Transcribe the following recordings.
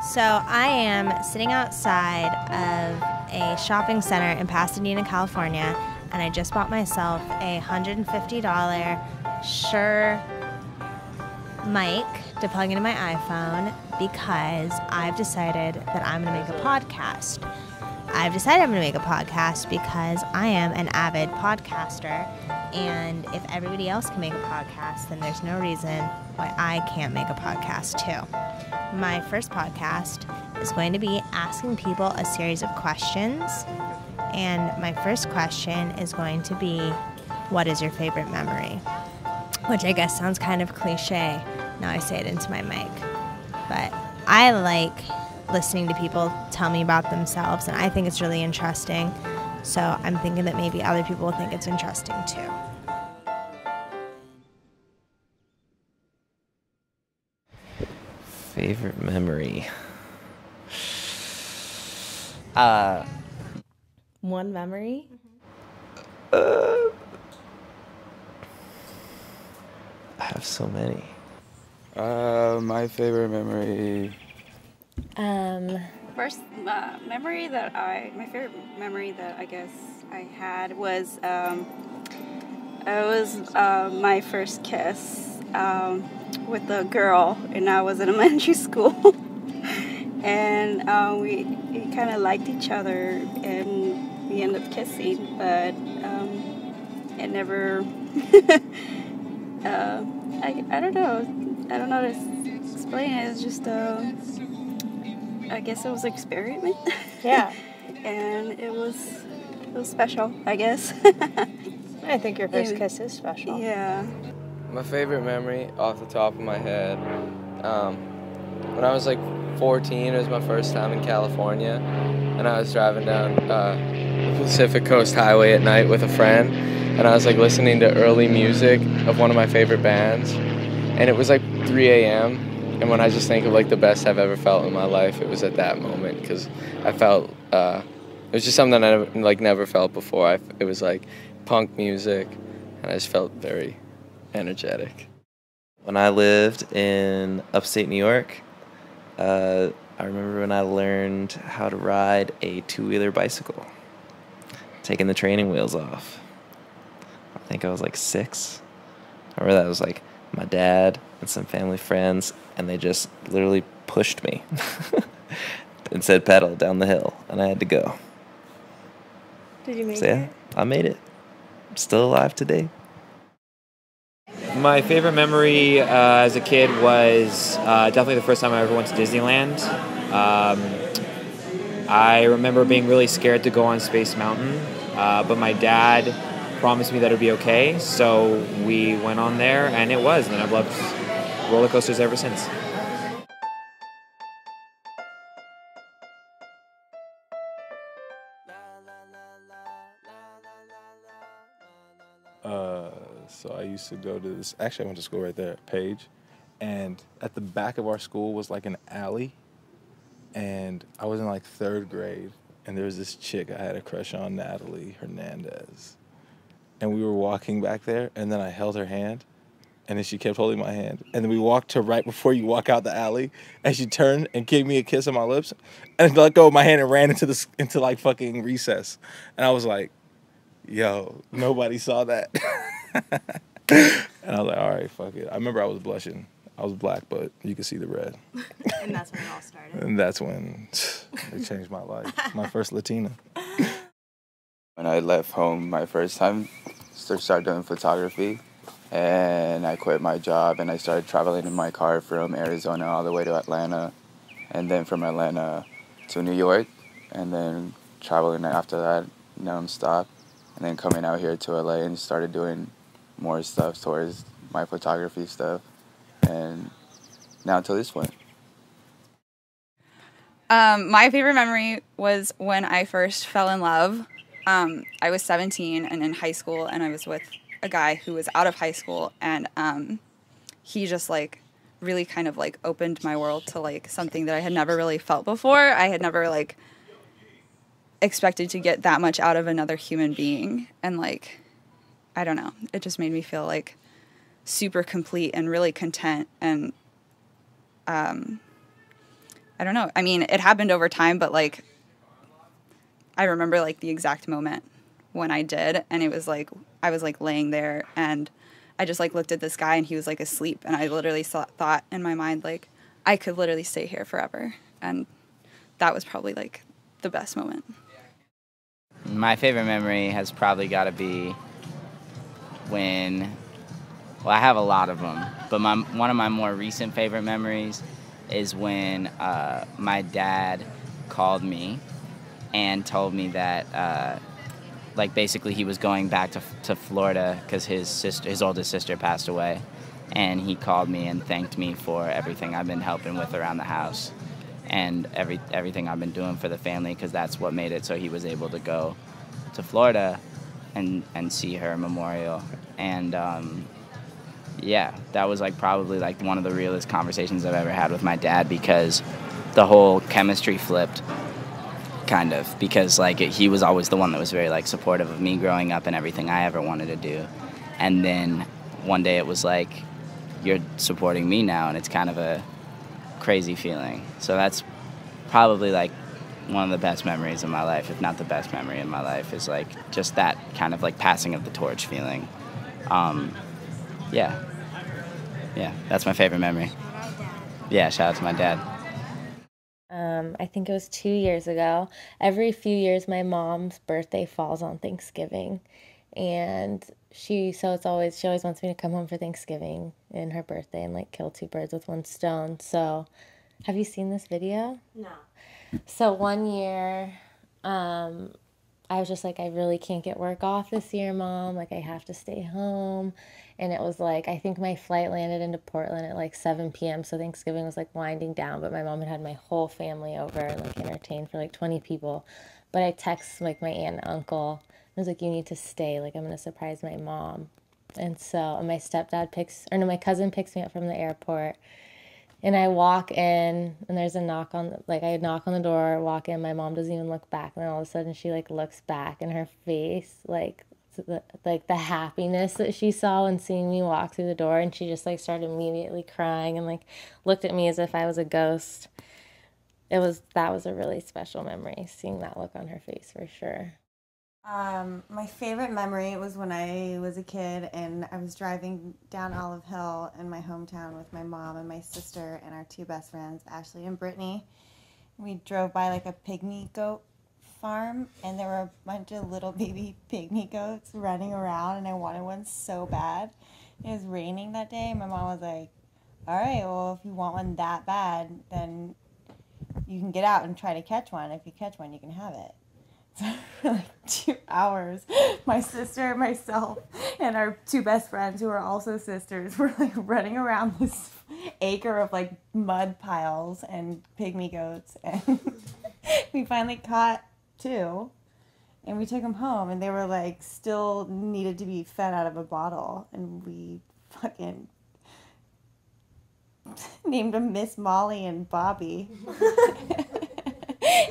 So I am sitting outside of a shopping center in Pasadena, California, and I just bought myself a $150 Shure mic to plug into my iPhone because I've decided that I'm going to make a podcast. I've decided I'm going to make a podcast because I am an avid podcaster, and if everybody else can make a podcast, then there's no reason why I can't make a podcast too. My first podcast is going to be asking people a series of questions, and my first question is going to be, what is your favorite memory? Which I guess sounds kind of cliche. Now I say it into my mic. But I like listening to people tell me about themselves, and I think it's really interesting. So I'm thinking that maybe other people will think it's interesting too. Favorite memory? One memory? I have so many. My favorite memory. First my favorite memory that I guess I had was my first kiss with a girl, and I was in elementary school, and we kind of liked each other, and we ended up kissing, but it never. I don't know how to explain it. It's just I guess it was an experiment. Yeah. And it was special, I guess. I think your first kiss is special. Yeah. My favorite memory, off the top of my head, when I was like 14, it was my first time in California, and I was driving down the Pacific Coast Highway at night with a friend, and I was like listening to early music of one of my favorite bands, and it was like 3 a.m., and when I just think of like the best I've ever felt in my life, it was at that moment, because I felt, it was just something I never felt before. It was like punk music, and I just felt very energetic. When I lived in upstate New York, I remember when I learned how to ride a two-wheeler bicycle, taking the training wheels off. I think I was like 6. I remember that was like my dad and some family friends, and they just literally pushed me and said pedal down the hill, and I had to go. Did you make So yeah, I made it. I'm still alive today. My favorite memory as a kid was definitely the first time I ever went to Disneyland. I remember being really scared to go on Space Mountain, but my dad promised me that it would be okay, so we went on there, and it was, and I've loved roller coasters ever since. So I used to go to this, actually I went to school right there, Page, and at the back of our school was like an alley, and I was in like 3rd grade, and there was this chick I had a crush on, Natalie Hernandez, and we were walking back there, and then I held her hand, and then she kept holding my hand, and then we walked to right before you walk out the alley, and she turned and gave me a kiss on my lips, and let go of my hand and ran into like fucking recess, and I was like, yo, nobody saw that. And I was like, all right, fuck it. I remember I was blushing. I was black, but you could see the red. And that's when it all started. And that's when it changed my life. My first Latina. When I left home my first time, started doing photography, and I quit my job, and I started traveling in my car from Arizona all the way to Atlanta, and then from Atlanta to New York, and then traveling after that nonstop, and then coming out here to LA and started doing more stuff towards my photography stuff, and now to this point. My favorite memory was when I first fell in love. I was 17 and in high school, and I was with a guy who was out of high school, and he just like really kind of like opened my world to like something that I had never really felt before. I had never like expected to get that much out of another human being, and like I don't know, it just made me feel like super complete and really content, and I I don't know. I mean, it happened over time, but like I remember like the exact moment when I did, and it was like I was like laying there and I just like looked at this guy and he was like asleep, and I literally thought in my mind like I could literally stay here forever, and that was probably like the best moment. My favorite memory has probably got to be when, well, I have a lot of them, but one of my more recent favorite memories is when my dad called me and told me that, like, basically he was going back to Florida because his oldest sister passed away, and he called me and thanked me for everything I've been helping with around the house and everything I've been doing for the family, because that's what made it so he was able to go to Florida and see her memorial. And yeah, that was like probably like one of the realest conversations I've ever had with my dad, because the whole chemistry flipped, kind of, because like he was always the one that was very like supportive of me growing up and everything I ever wanted to do, and then one day it was like, you're supporting me now, and it's kind of a crazy feeling. So that's probably like one of the best memories of my life, if not the best memory in my life, is like just that kind of like passing of the torch feeling. Yeah, that's my favorite memory. Yeah, shout out to my dad. I think it was 2 years ago. Every few years, my mom's birthday falls on Thanksgiving, and she always wants me to come home for Thanksgiving and her birthday and like kill two birds with one stone. So, have you seen this video? No. So one year, I was just like, I really can't get work off this year, Mom. Like, I have to stay home. And it was like, I think my flight landed into Portland at like 7 p.m. So Thanksgiving was like winding down, but my mom had my whole family over and like entertained for like 20 people. But I texted like my aunt and uncle. I was like, you need to stay. Like, I'm going to surprise my mom. And so my my cousin picks me up from the airport. And I walk in, and there's a knock on, like, I knock on the door, walk in, my mom doesn't even look back, and then all of a sudden she, like, looks back, and her face, like the happiness that she saw when seeing me walk through the door, and she just, like, started immediately crying and, like, looked at me as if I was a ghost. That was a really special memory, seeing that look on her face, for sure. My favorite memory was when I was a kid and I was driving down Olive Hill in my hometown with my mom and my sister and our two best friends, Ashley and Brittany. We drove by like a pygmy goat farm, and there were a bunch of little baby pygmy goats running around, and I wanted one so bad. It was raining that day, and my mom was like, all right, well, if you want one that bad, then you can get out and try to catch one. If you catch one, you can have it. So for like 2 hours, my sister, myself, and our two best friends, who are also sisters, were like running around this acre of like mud piles and pygmy goats, and we finally caught two, and we took them home, and they were like still needed to be fed out of a bottle, and we fucking named them Miss Molly and Bobby.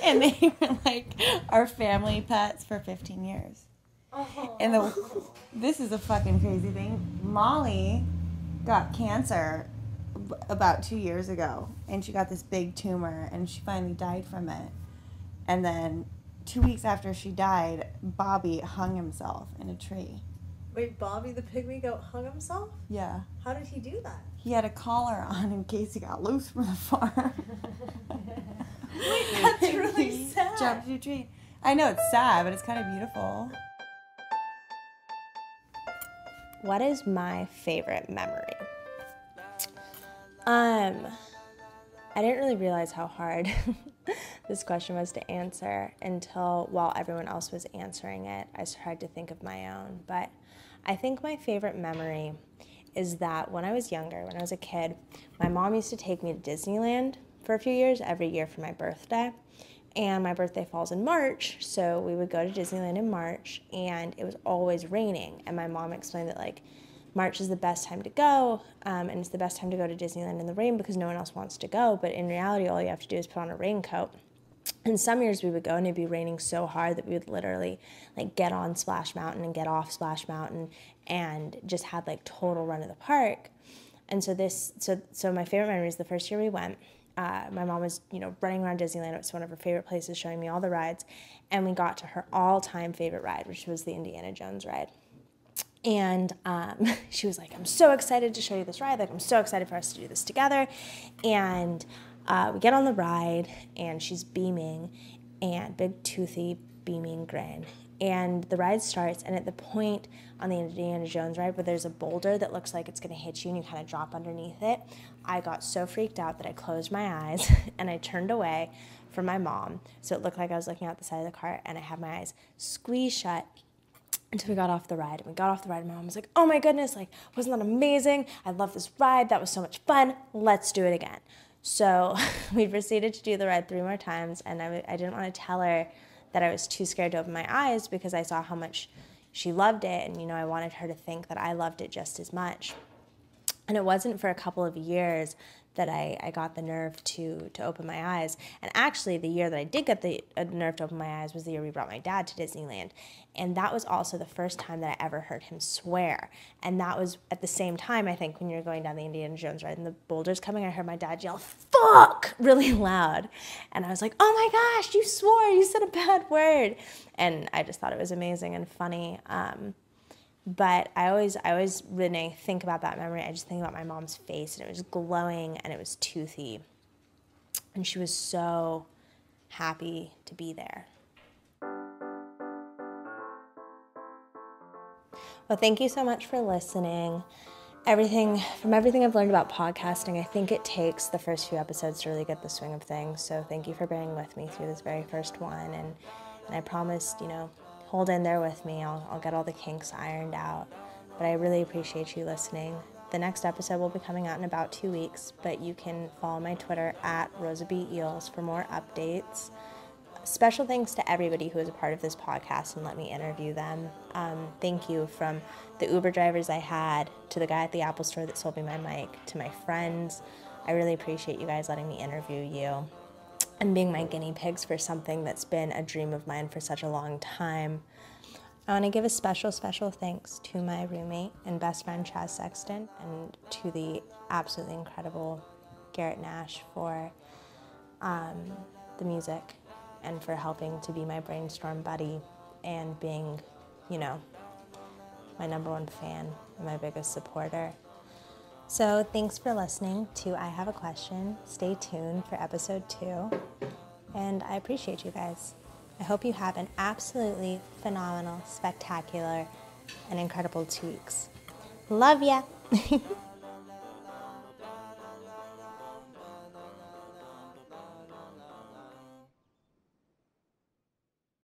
And they were like our family pets for 15 years. Oh. And this is a fucking crazy thing. Molly got cancer about 2 years ago, and she got this big tumor, and she finally died from it. And then 2 weeks after she died, Bobby hung himself in a tree. Wait, Bobby the pygmy goat hung himself? Yeah. How did he do that? He had a collar on in case he got loose from the farm. Wait, that's really sad. Jumped to a tree. I know, it's sad, but it's kind of beautiful. What is my favorite memory? I didn't really realize how hard this question was to answer until while everyone else was answering it, I tried to think of my own. But I think my favorite memory is that when I was younger, when I was a kid, my mom used to take me to Disneyland for a few years, every year for my birthday. And my birthday falls in March, so we would go to Disneyland in March, and it was always raining. And my mom explained that, like, March is the best time to go, and it's the best time to go to Disneyland in the rain because no one else wants to go. But in reality, all you have to do is put on a raincoat. And some years we would go and it'd be raining so hard that we would literally like get on Splash Mountain and get off Splash Mountain and just had like total run of the park. And so my favorite memory is the first year we went. my mom was, running around Disneyland. It was one of her favorite places, showing me all the rides. And we got to her all-time favorite ride, which was the Indiana Jones ride. And she was like, I'm so excited to show you this ride. Like, I'm so excited for us to do this together. And we get on the ride, and she's beaming, and big, toothy, beaming grin. And the ride starts, and at the point on the Indiana Jones ride where there's a boulder that looks like it's going to hit you and you kind of drop underneath it, I got so freaked out that I closed my eyes and I turned away from my mom. So it looked like I was looking out the side of the car, and I had my eyes squeezed shut until we got off the ride. And we got off the ride, and my mom was like, oh my goodness, like, wasn't that amazing? I love this ride. That was so much fun. Let's do it again. So we proceeded to do the ride 3 more times, and I didn't want to tell her that I was too scared to open my eyes because I saw how much she loved it, and, I wanted her to think that I loved it just as much. And it wasn't for a couple of years that I got the nerve to open my eyes. And actually, the year that I did get the nerve to open my eyes was the year we brought my dad to Disneyland. And that was also the first time that I ever heard him swear. And that was at the same time, I think, when you're going down the Indiana Jones ride and the boulder's coming, I heard my dad yell, fuck, really loud. And I was like, oh my gosh, you swore, you said a bad word. And I just thought it was amazing and funny. But I always, when I think about that memory, I just think about my mom's face, and it was glowing and it was toothy. And she was so happy to be there. Well, thank you so much for listening. From everything I've learned about podcasting, I think it takes the first few episodes to really get the swing of things. So thank you for bearing with me through this very first one. And I promised, hold in there with me. I'll get all the kinks ironed out. But I really appreciate you listening. The next episode will be coming out in about 2 weeks, but you can follow my Twitter at RosaBeeEels for more updates. Special thanks to everybody who is a part of this podcast and let me interview them. Thank you, from the Uber drivers I had, to the guy at the Apple store that sold me my mic, to my friends. I really appreciate you guys letting me interview you and being my guinea pigs for something that's been a dream of mine for such a long time. I want to give a special thanks to my roommate and best friend, Chaz Sexton, and to the absolutely incredible Garrett Nash for the music and for helping to be my brainstorm buddy and being, my #1 fan and my biggest supporter. So thanks for listening to I Have a Question. Stay tuned for episode 2. And I appreciate you guys. I hope you have an absolutely phenomenal, spectacular, and incredible 2 weeks. Love ya!